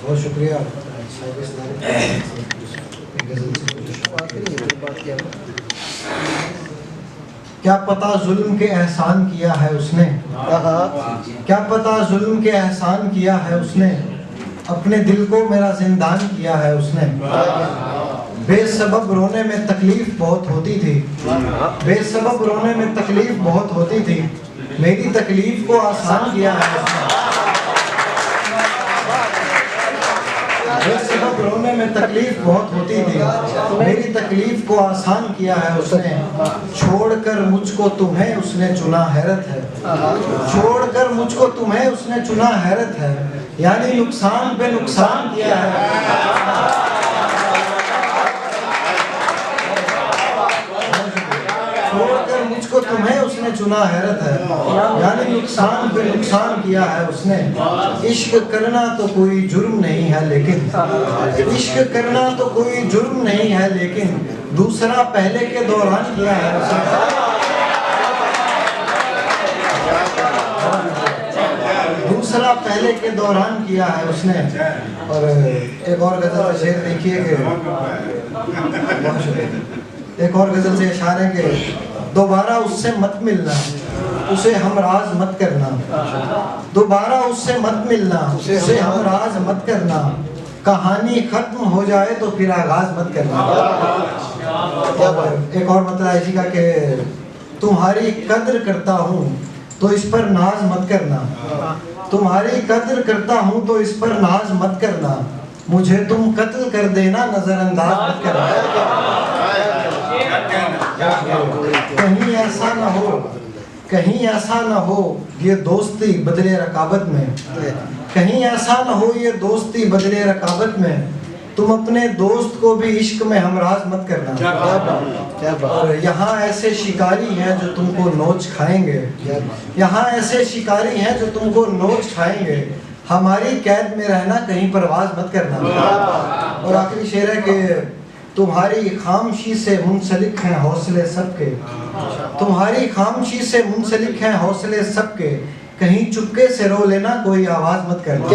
بہت شکریہ کیا پتا ظلم کے احسان کیا ہے اس نے، کیا پتا ظلم کے احسان کیا ہے اس نے، اپنے دل کو میرا زندان کیا ہے اس نے۔ بے سبب رونے میں تکلیف بہت ہوتی تھی، بے سبب رونے میں تکلیف بہت ہوتی تھی، میری تکلیف کو آسان کیا ہے اس نے۔ بے سبب رونے میں تکلیف بہت ہوتی تھی، میری تکلیف کو آسان کیا ہے اس نے۔ چھوڑ کر مجھ کو تمہیں اس نے چنا حیرت ہے، چھوڑ کر مجھ کو تمہیں اس نے چنا حیرت ہے، یعنی نقصان پہ نقصان کیا ہے۔ چھوڑ کر مجھ کو تمہیں اس نے چنا حیرت ہے، یعنی نقصان پہ نقصان کیا ہے اس نے۔ عشق کرنا تو کوئی جرم نہیں ہے لیکن، عشق کرنا تو کوئی جرم نہیں ہے لیکن، دوسرا پہلے کے دوران کیا ہے اس نے۔ دوسرا پہلے کے دوران کیا ہے اس نے۔ اور ایک اور غزل کا شعر دیکھیے کہ ایک اور غزل سے اشارہ ہے کہ دوبارہ اس سے مت ملنا، اسے ہمراز مت کرنا، دوبارہ اس سے مت ملنا، اسے ہمراز مت کرنا، کہانی ختم ہو جائے تو پھر آغاز مت کرنا۔ ایک اور مطلب اسی کا کہ تمہاری قدر کرتا ہوں تو اس پر ناز مت کرنا، تمہاری قدر کرتا ہوں تو اس پر ناز مت کرنا، مجھے تم قتل کر دینا نظر انداز مت کرنا۔ کہیں ایسا نہ ہو، کہیں ایسا نہ ہو یہ دوستی بدلے رقابت میں، کہیں ایسا نہ ہو یہ دوستی بدلے رقابت میں، تم اپنے دوست کو بھی عشق میں ہمراز مت کرنا۔ اور یہاں ایسے شکاری ہیں جو تم کو نوچ کھائیں گے، یہاں ایسے شکاری ہیں جو تم کو نوچ کھائیں گے، ہماری قید میں رہنا کہیں پرواز مت کرنا۔ اور آخری شعر ہے کہ تمہاری خاموشی سے منسلک ہیں حوصلے سب کے، تمہاری خاموشی سے منسلک ہیں حوصلے سب کے، کہیں چپکے سے رو لینا کوئی آواز مت کرنا۔